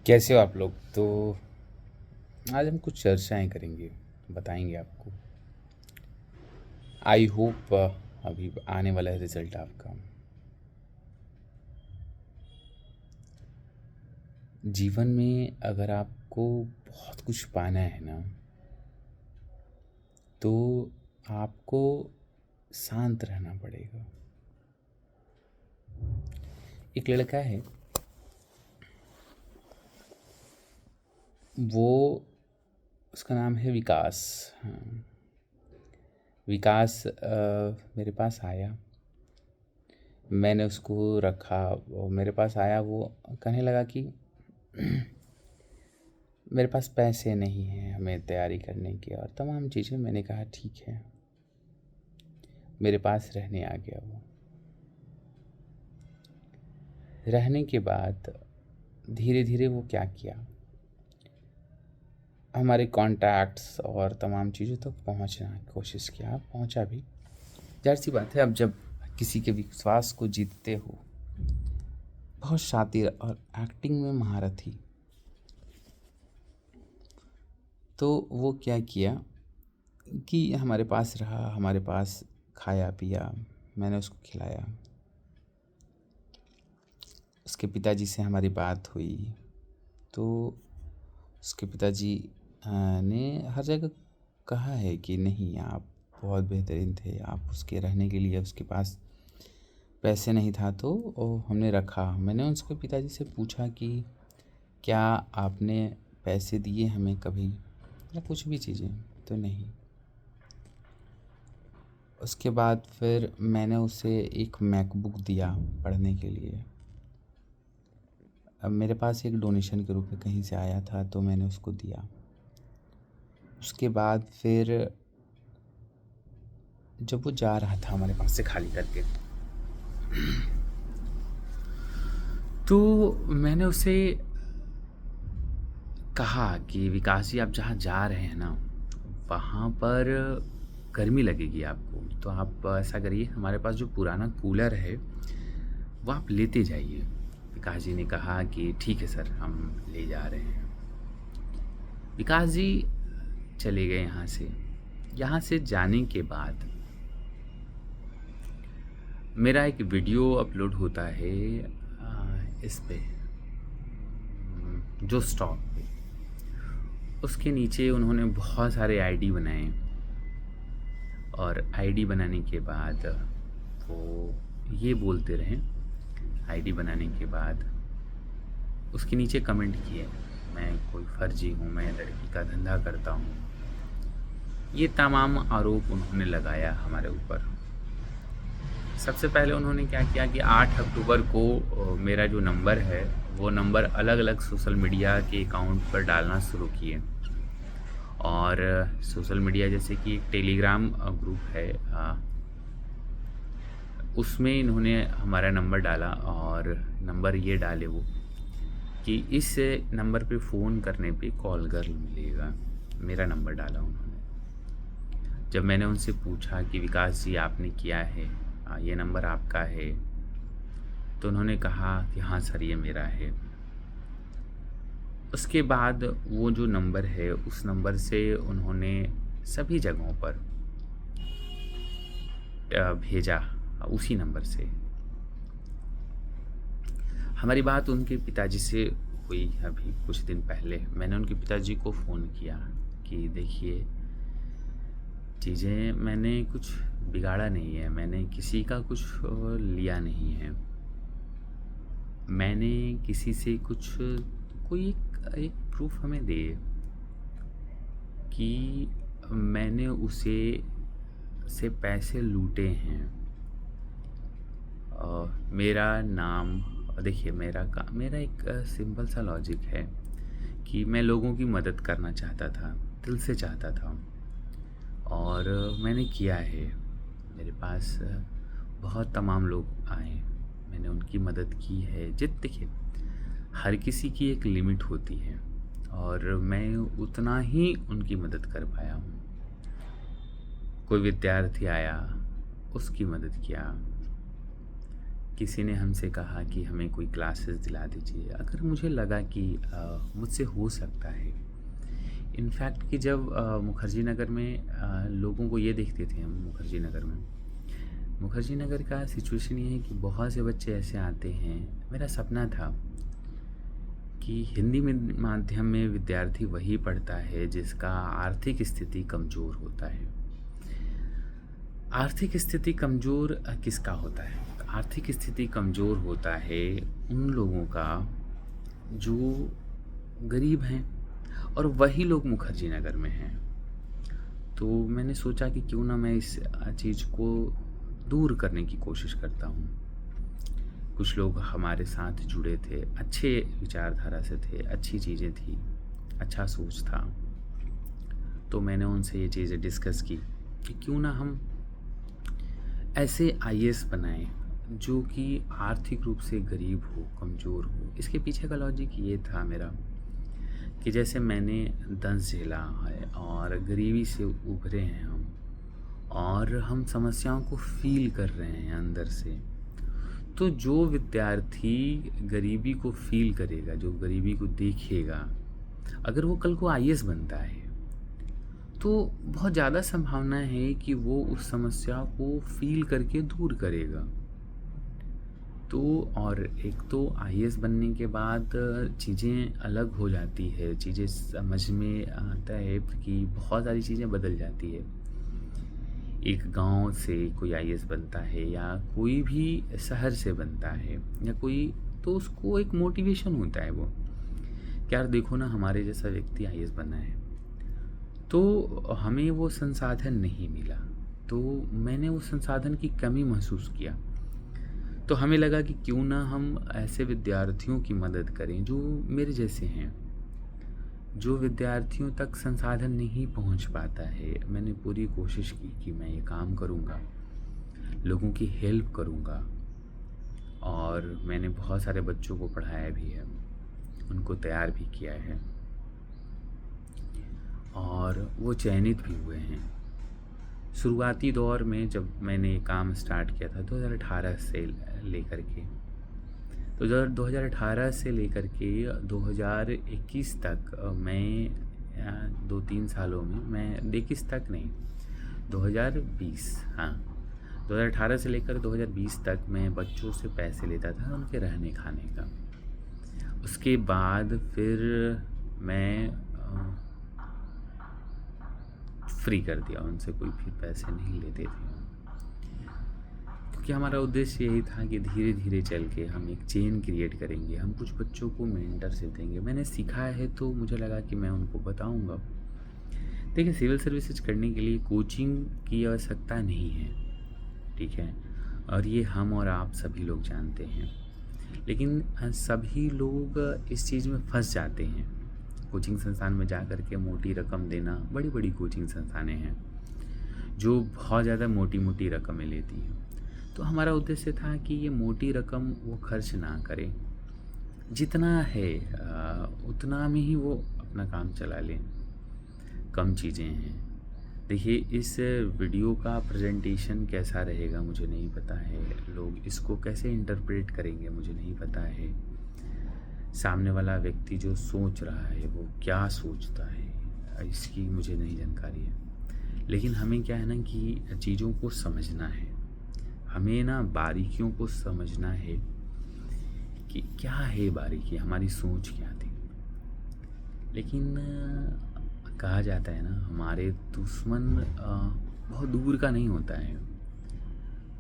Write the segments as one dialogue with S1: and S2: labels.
S1: कैसे हो आप लोग? तो आज हम कुछ चर्चाएँ करेंगे, बताएँगे आपको। आई होप अभी आने वाला है रिज़ल्ट आपका। जीवन में अगर आपको बहुत कुछ पाना है ना, तो आपको शांत रहना पड़ेगा। एक लड़का है, वो उसका नाम है विकास। हाँ, विकास मेरे पास आया। मैंने उसको रखा, वो मेरे पास आया, वो कहने लगा कि मेरे पास पैसे नहीं हैं हमें तैयारी करने की और तमाम चीज़ें। मैंने कहा ठीक है, मेरे पास रहने आ गया वो। रहने के बाद धीरे धीरे वो क्या किया, हमारे कॉन्टैक्ट्स और तमाम चीज़ों तक पहुंचना की कोशिश किया, पहुंचा भी। जाहिर सी बात है, अब जब किसी के विश्वास को जीतते हो, बहुत शातिर और एक्टिंग में महारत थी, तो वो क्या किया कि हमारे पास रहा, हमारे पास खाया पिया, मैंने उसको खिलाया। उसके पिताजी से हमारी बात हुई, तो उसके पिताजी ने हर जगह कहा है कि नहीं, आप बहुत बेहतरीन थे। आप उसके रहने के लिए, उसके पास पैसे नहीं था तो हमने रखा। मैंने उसके पिताजी से पूछा कि क्या आपने पैसे दिए हमें कभी, या कुछ भी चीज़ें, तो नहीं। उसके बाद फिर मैंने उसे एक मैकबुक दिया पढ़ने के लिए। अब मेरे पास एक डोनेशन के रूप में कहीं से आया था, तो मैंने उसको दिया। उसके बाद फिर जब वो जा रहा था हमारे पास से खाली करके, तो मैंने उसे कहा कि विकास जी, आप जहाँ जा रहे हैं ना, वहाँ पर गर्मी लगेगी आपको, तो आप ऐसा करिए, हमारे पास जो पुराना कूलर है वो आप लेते जाइए। विकास जी ने कहा कि ठीक है सर, हम ले जा रहे हैं। विकास जी चले गए यहाँ से। यहाँ से जाने के बाद मेरा एक वीडियो अपलोड होता है इस पे, जो स्टॉक पे। उसके नीचे उन्होंने बहुत सारे आईडी बनाए, और आईडी बनाने के बाद वो ये बोलते रहे, आईडी बनाने के बाद उसके नीचे कमेंट किए, मैं कोई फर्जी हूँ, मैं लड़की का धंधा करता हूँ। ये तमाम आरोप उन्होंने लगाया हमारे ऊपर। सबसे पहले उन्होंने क्या किया कि 8 अक्टूबर को मेरा जो नंबर है, वो नंबर अलग अलग सोशल मीडिया के अकाउंट पर डालना शुरू किए। और सोशल मीडिया जैसे कि एक टेलीग्राम ग्रुप है, उसमें इन्होंने हमारा नंबर डाला, और नंबर ये डाले वो कि इस नंबर पे फ़ोन करने पे कॉल गर्ल मिलेगा। मेरा नंबर डाला उन्होंने। जब मैंने उनसे पूछा कि विकास जी आपने किया है, ये नंबर आपका है, तो उन्होंने कहा कि हाँ सर, ये मेरा है। उसके बाद वो जो नंबर है, उस नंबर से उन्होंने सभी जगहों पर भेजा, उसी नंबर से। हमारी बात उनके पिताजी से हुई अभी कुछ दिन पहले। मैंने उनके पिताजी को फ़ोन किया कि देखिए, चीज़ें मैंने कुछ बिगाड़ा नहीं है, मैंने किसी का कुछ लिया नहीं है, मैंने किसी से कुछ, कोई एक प्रूफ हमें दे कि मैंने उसे से पैसे लूटे हैं। मेरा नाम देखिए, मेरा एक सिंपल सा लॉजिक है कि मैं लोगों की मदद करना चाहता था, दिल से चाहता था, और मैंने किया है। मेरे पास बहुत तमाम लोग आए, मैंने उनकी मदद की है। देखिए, हर किसी की एक लिमिट होती है, और मैं उतना ही उनकी मदद कर पाया हूँ। कोई विद्यार्थी आया, उसकी मदद किया, किसी ने हमसे कहा कि हमें कोई क्लासेस दिला दीजिए। अगर मुझे लगा कि मुझसे हो सकता है। इनफैक्ट कि जब मुखर्जी नगर में लोगों को ये देखते थे हम मुखर्जी नगर में। मुखर्जी नगर का सिचुएशन ये है कि बहुत से बच्चे ऐसे आते हैं। मेरा सपना था कि हिंदी में माध्यम में विद्यार्थी वही पढ़ता है जिसका आर्थिक स्थिति कमज़ोर होता है। आर्थिक स्थिति कमज़ोर किसका होता है? आर्थिक स्थिति कमज़ोर होता है उन लोगों का जो गरीब हैं और वही लोग मुखर्जी नगर में हैं। तो मैंने सोचा कि क्यों ना मैं इस चीज़ को दूर करने की कोशिश करता हूँ। कुछ लोग हमारे साथ जुड़े थे, अच्छे विचारधारा से थे, अच्छी चीज़ें थी, अच्छा सोच था। तो मैंने उनसे ये चीज़ें डिस्कस की कि क्यों ना हम ऐसे आईएएस बनाएं जो कि आर्थिक रूप से गरीब हो, कमज़ोर हो। इसके पीछे का लॉजिक ये था मेरा कि जैसे मैंने दंश झेला है और गरीबी से उभरे हैं हम, और हम समस्याओं को फ़ील कर रहे हैं अंदर से। तो जो विद्यार्थी गरीबी को फ़ील करेगा, जो गरीबी को देखेगा, अगर वो कल को आईएएस बनता है तो बहुत ज़्यादा संभावना है कि वो उस समस्या को फ़ील करके दूर करेगा। तो और एक तो आईएएस बनने के बाद चीज़ें अलग हो जाती है, चीज़ें समझ में आता है कि बहुत सारी चीज़ें बदल जाती है। एक गांव से कोई आईएएस बनता है या कोई भी शहर से बनता है या कोई, तो उसको एक मोटिवेशन होता है वो कि यार देखो ना हमारे जैसा व्यक्ति आईएएस बना है। तो हमें वो संसाधन नहीं मिला, तो मैंने उस संसाधन की कमी महसूस किया। तो हमें लगा कि क्यों ना हम ऐसे विद्यार्थियों की मदद करें जो मेरे जैसे हैं, जो विद्यार्थियों तक संसाधन नहीं पहुंच पाता है। मैंने पूरी कोशिश की कि मैं ये काम करूंगा, लोगों की हेल्प करूंगा, और मैंने बहुत सारे बच्चों को पढ़ाया भी है, उनको तैयार भी किया है, और वो चयनित भी हुए हैं। शुरुआती दौर में जब मैंने ये काम स्टार्ट किया था 2018 से लेकर के, तो 2018 से लेकर के 2021 तक मैं 2-3 सालों में, मैं 21 तक नहीं, 2020, हाँ, 2018 से लेकर 2020 तक मैं बच्चों से पैसे लेता था उनके रहने खाने का। उसके बाद फिर मैं फ्री कर दिया, उनसे कोई फिर पैसे नहीं लेते थे, क्योंकि हमारा उद्देश्य यही था कि धीरे धीरे चल के हम एक चेन क्रिएट करेंगे, हम कुछ बच्चों को मेंटरशिप देंगे। मैंने सीखा है तो मुझे लगा कि मैं उनको बताऊंगा। देखिए, सिविल सर्विसेज करने के लिए कोचिंग की आवश्यकता नहीं है, ठीक है, और ये हम और आप सभी लोग जानते हैं। लेकिन सभी लोग इस चीज़ में फंस जाते हैं। कोचिंग संस्थान में जा कर के मोटी रकम देना, बड़ी बड़ी कोचिंग संस्थानें हैं जो बहुत ज़्यादा मोटी मोटी रकमें लेती हैं। तो हमारा उद्देश्य था कि ये मोटी रकम वो खर्च ना करें, जितना है उतना में ही वो अपना काम चला लें। कम चीज़ें हैं। देखिए, इस वीडियो का प्रेजेंटेशन कैसा रहेगा मुझे नहीं पता है, लोग इसको कैसे इंटरप्रेट करेंगे मुझे नहीं पता है, सामने वाला व्यक्ति जो सोच रहा है वो क्या सोचता है इसकी मुझे नहीं जानकारी है। लेकिन हमें क्या है ना कि चीज़ों को समझना है, हमें ना बारीकियों को समझना है कि क्या है बारीकी, हमारी सोच क्या थी। लेकिन कहा जाता है ना, हमारे दुश्मन बहुत दूर का नहीं होता है,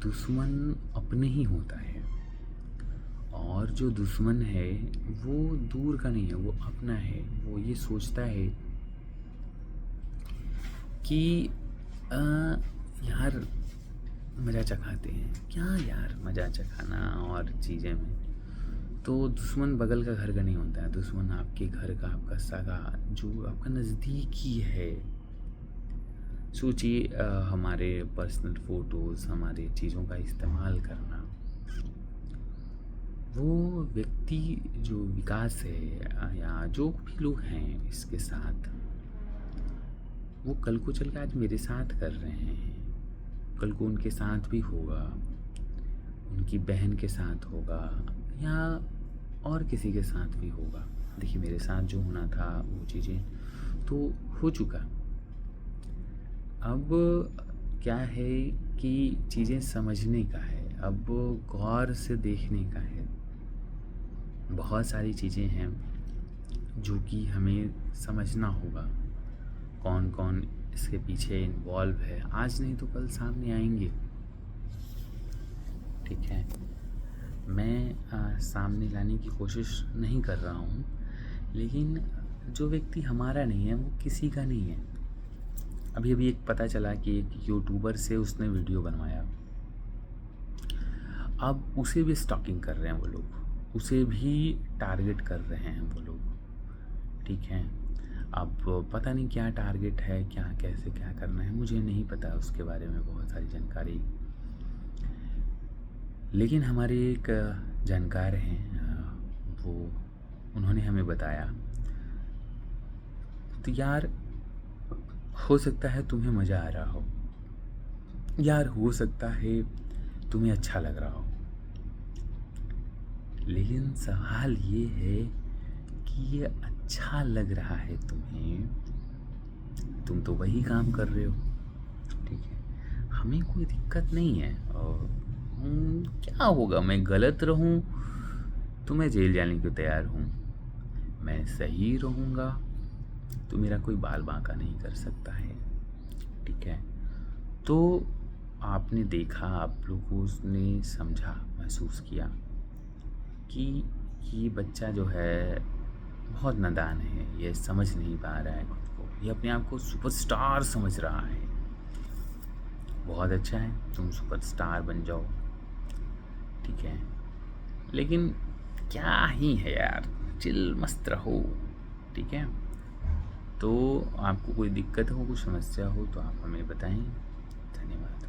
S1: दुश्मन अपने ही होता है। और जो दुश्मन है वो दूर का नहीं है, वो अपना है। वो ये सोचता है कि यार मज़ा चखाते हैं, क्या यार मज़ा चखाना और चीज़ें में। तो दुश्मन बगल का घर का नहीं होता है, दुश्मन आपके घर का, आपका सगा, जो आपका नज़दीकी है। सोचिए, हमारे पर्सनल फ़ोटोज़, हमारे चीज़ों का इस्तेमाल करना, वो व्यक्ति जो विकास है या जो भी लोग हैं इसके साथ, वो कल को चल के आज मेरे साथ कर रहे हैं, कल को उनके साथ भी होगा। उनकी बहन के साथ होगा या और किसी के साथ भी होगा। देखिए मेरे साथ जो होना था वो चीज़ें तो हो चुका। अब क्या है कि चीज़ें समझने का है, अब गौर से देखने का है। बहुत सारी चीज़ें हैं जो कि हमें समझना होगा, कौन-कौन इसके पीछे इन्वॉल्व है। आज नहीं तो कल सामने आएँगे, ठीक है? मैं सामने लाने की कोशिश नहीं कर रहा हूँ, लेकिन जो व्यक्ति हमारा नहीं है वो किसी का नहीं है। अभी-अभी एक पता चला कि एक यूट्यूबर से उसने वीडियो बनवाया। अब उसे भी स्टॉकिंग कर रहे हैं वो लोग, उसे भी टारगेट कर रहे हैं वो लोग, ठीक है? अब पता नहीं क्या टारगेट है, क्या कैसे क्या करना है, मुझे नहीं पता उसके बारे में बहुत सारी जानकारी। लेकिन हमारे एक जानकार हैं, वो उन्होंने हमें बताया, तो यार हो सकता है तुम्हें मज़ा आ रहा हो, यार हो सकता है तुम्हें अच्छा लग रहा हो, लेकिन सवाल ये है कि ये अच्छा लग रहा है तुम्हें, तुम तो वही काम कर रहे हो, ठीक है? हमें कोई दिक्कत नहीं है और क्या होगा, मैं गलत रहूं तो मैं जेल जाने को तैयार हूँ, मैं सही रहूँगा तो मेरा कोई बाल बांका नहीं कर सकता है, ठीक है? तो आपने देखा, आप लोगों ने समझा, महसूस किया कि ये बच्चा जो है बहुत नादान है, ये समझ नहीं पा रहा है खुद को, ये अपने आप को सुपरस्टार समझ रहा है। बहुत अच्छा है, तुम सुपरस्टार बन जाओ, ठीक है? लेकिन क्या ही है यार, चिल मस्त रहो, ठीक है? तो आपको कोई दिक्कत हो, कोई समस्या हो तो आप हमें बताएं। धन्यवाद।